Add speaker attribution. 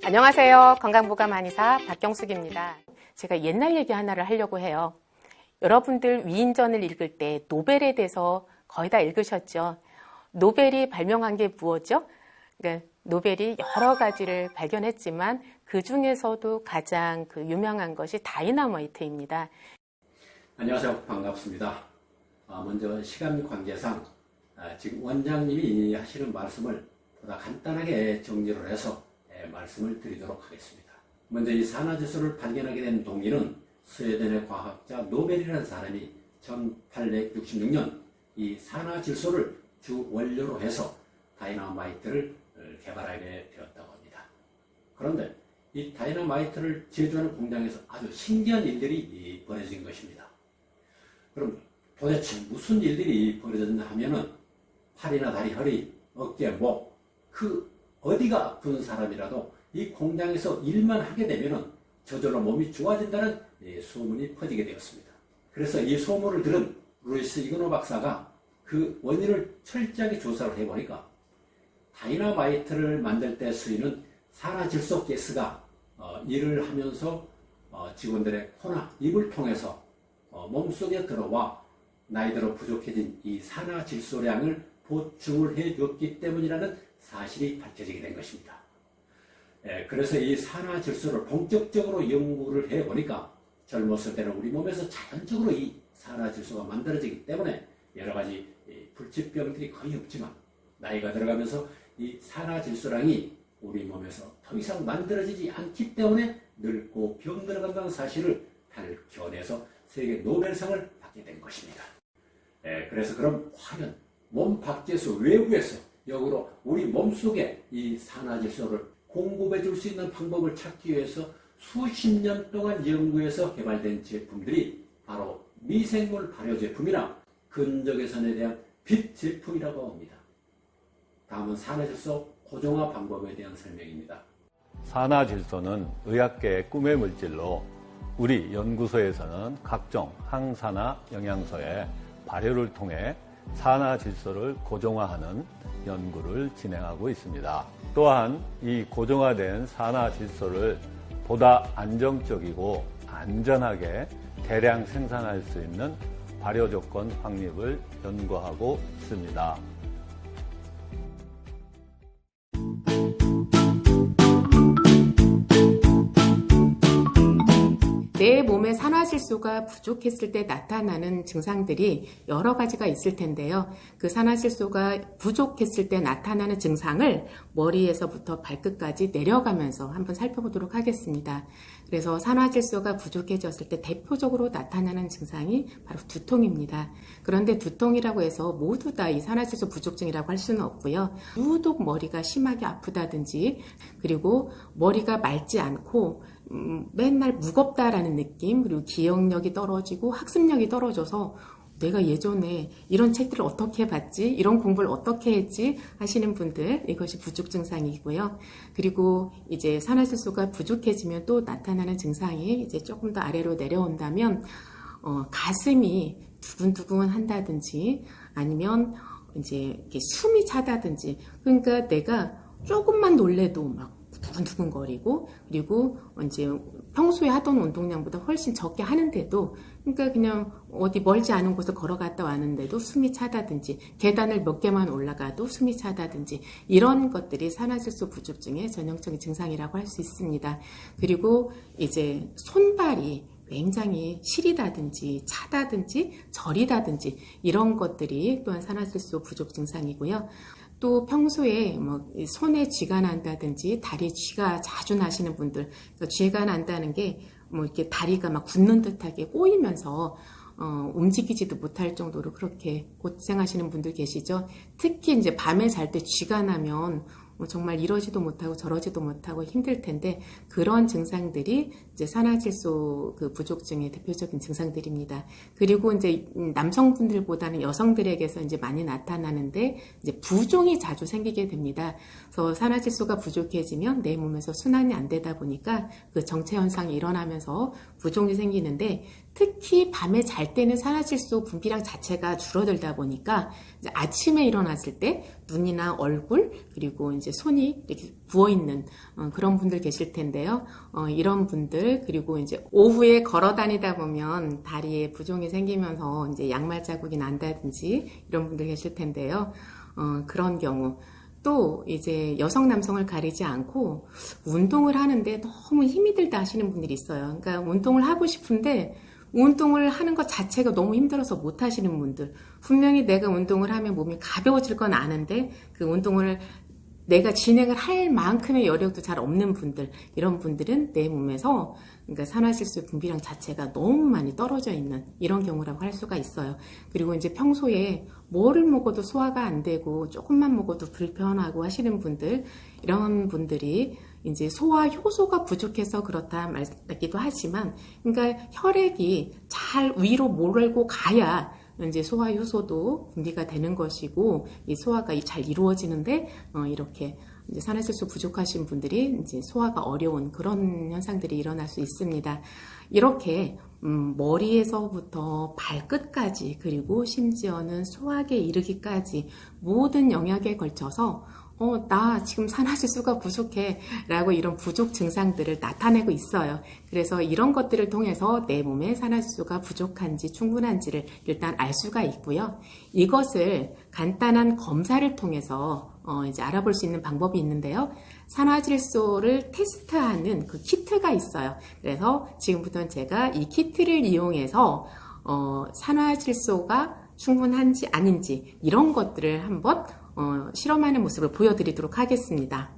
Speaker 1: 안녕하세요. 건강보감 한의사 박경숙입니다. 제가 옛날 얘기 하나를 하려고 해요. 여러분들 위인전을 읽을 때 노벨에 대해서 거의 다 읽으셨죠? 노벨이 발명한 게 무엇이죠? 그러니까 노벨이 여러 가지를 발견했지만 그 중에서도 가장 유명한 것이 다이너마이트입니다.
Speaker 2: 안녕하세요. 반갑습니다. 먼저 시간 관계상 지금 원장님이 하시는 말씀을 보다 간단하게 정리를 해서 말씀을 드리도록 하겠습니다. 먼저 이 산화질소를 발견하게 된 동기는 스웨덴의 과학자 노벨이라는 사람이 1866년 이 산화질소를 주 원료로 해서 다이너마이트를 개발하게 되었다고 합니다. 그런데 이 다이너마이트를 제조하는 공장에서 아주 신기한 일들이 벌어진 것입니다. 그럼 도대체 무슨 일들이 벌어졌나 하면은 팔이나 다리, 허리, 어깨, 목, 어디가 아픈 사람이라도 이 공장에서 일만 하게 되면은 저절로 몸이 좋아진다는 소문이 퍼지게 되었습니다. 그래서 이 소문을 들은 루이스 이그노 박사가 그 원인을 철저하게 조사를 해보니까 다이너마이트를 만들 때 쓰이는 산화질소 가스가 일을 하면서 직원들의 코나 입을 통해서 몸속에 들어와 나이대로 부족해진 이 산화질소량을 보충을 해줬기 때문이라는 사실이 밝혀지게 된 것입니다. 그래서 이 산화질소를 본격적으로 연구를 해보니까 젊었을 때는 우리 몸에서 자연적으로 이 산화질소가 만들어지기 때문에 여러 가지 불치병들이 거의 없지만 나이가 들어가면서 이 산화질소량이 우리 몸에서 더 이상 만들어지지 않기 때문에 늙고 병들어간다는 사실을 밝혀내서 세계 노벨상을 받게 된 것입니다. 그래서 그럼 과연 몸 밖에서 외부에서 역으로 우리 몸속에 이 산화질소를 공급해 줄 수 있는 방법을 찾기 위해서 수십 년 동안 연구해서 개발된 제품들이 바로 미생물 발효 제품이나 근적외선에 대한 빛 제품이라고 합니다. 다음은 산화질소 고정화 방법에 대한 설명입니다.
Speaker 3: 산화질소는 의학계의 꿈의 물질로 우리 연구소에서는 각종 항산화 영양소의 발효를 통해 산화질소를 고정화하는 연구를 진행하고 있습니다. 또한 이 고정화된 산화질소를 보다 안정적이고 안전하게 대량 생산할 수 있는 발효 조건 확립을 연구하고 있습니다.
Speaker 1: 내 몸에 산화질소가 부족했을 때 나타나는 증상들이 여러 가지가 있을 텐데요. 그 산화질소가 부족했을 때 나타나는 증상을 머리에서부터 발끝까지 내려가면서 한번 살펴보도록 하겠습니다. 그래서 산화질소가 부족해졌을 때 대표적으로 나타나는 증상이 바로 두통입니다. 그런데 두통이라고 해서 모두 다 이 산화질소 부족증이라고 할 수는 없고요. 유독 머리가 심하게 아프다든지 그리고 머리가 맑지 않고 맨날 무겁다라는 느낌, 그리고 기억력이 떨어지고 학습력이 떨어져서 내가 예전에 이런 책들을 어떻게 봤지, 이런 공부를 어떻게 했지 하시는 분들, 이것이 부족 증상이고요. 그리고 이제 산화질소가 부족해지면 또 나타나는 증상이 이제 조금 더 아래로 내려온다면 가슴이 두근두근 한다든지 아니면 이제 이렇게 숨이 차다든지, 그러니까 내가 조금만 놀래도 막 두근두근거리고, 그리고 이제 평소에 하던 운동량보다 훨씬 적게 하는데도, 그러니까 그냥 어디 멀지 않은 곳을 걸어갔다 왔는데도 숨이 차다든지, 계단을 몇 개만 올라가도 숨이 차다든지, 이런 것들이 산화질소 부족증의 전형적인 증상이라고 할 수 있습니다. 그리고 이제 손발이 굉장히 시리다든지 차다든지 저리다든지 이런 것들이 또한 산화질소 부족 증상이고요. 또 평소에 손에 쥐가 난다든지 다리에 쥐가 자주 나시는 분들, 쥐가 난다는 게 이렇게 다리가 막 굳는 듯하게 꼬이면서 움직이지도 못할 정도로 그렇게 고생하시는 분들 계시죠. 특히 이제 밤에 잘 때 쥐가 나면 정말 이러지도 못하고 저러지도 못하고 힘들 텐데, 그런 증상들이 이제 산화질소 부족증의 대표적인 증상들입니다. 그리고 이제 남성분들보다는 여성들에게서 이제 많이 나타나는데 이제 부종이 자주 생기게 됩니다. 그래서 산화질소가 부족해지면 내 몸에서 순환이 안 되다 보니까 그 정체 현상이 일어나면서 부종이 생기는데, 특히 밤에 잘 때는 산화질소 분비량 자체가 줄어들다 보니까 이제 아침에 일어났을 때 눈이나 얼굴 그리고 이제 손이 이렇게 부어 있는 그런 분들 계실 텐데요. 이런 분들 그리고 이제 오후에 걸어 다니다 보면 다리에 부종이 생기면서 이제 양말 자국이 난다든지 이런 분들 계실 텐데요. 그런 경우. 또 이제 여성 남성을 가리지 않고 운동을 하는데 너무 힘이 들다 하시는 분들이 있어요. 그러니까 운동을 하고 싶은데 운동을 하는 것 자체가 너무 힘들어서 못 하시는 분들. 분명히 내가 운동을 하면 몸이 가벼워질 건 아는데 그 운동을 내가 진행을 할 만큼의 여력도 잘 없는 분들, 이런 분들은 내 몸에서 그러니까 산화질소 분비량 자체가 너무 많이 떨어져 있는 이런 경우라고 할 수가 있어요. 그리고 이제 평소에 뭐를 먹어도 소화가 안 되고 조금만 먹어도 불편하고 하시는 분들, 이런 분들이 이제 소화 효소가 부족해서 그렇다 말하기도 하지만, 그러니까 혈액이 잘 위로 몰고 가야 이제 소화 효소도 분비가 되는 것이고 이 소화가 잘 이루어지는데 이렇게 이제 산화질소 부족하신 분들이 이제 소화가 어려운 그런 현상들이 일어날 수 있습니다. 이렇게 머리에서부터 발끝까지 그리고 심지어는 소화기에 이르기까지 모든 영역에 걸쳐서 나 지금 산화질소가 부족해 라고 이런 부족 증상들을 나타내고 있어요. 그래서 이런 것들을 통해서 내 몸에 산화질소가 부족한지 충분한지를 일단 알 수가 있고요. 이것을 간단한 검사를 통해서 이제 알아볼 수 있는 방법이 있는데요. 산화질소를 테스트하는 그 키트가 있어요. 그래서 지금부터는 제가 이 키트를 이용해서 산화질소가 충분한지 아닌지 이런 것들을 한번 실험하는 모습을 보여드리도록 하겠습니다.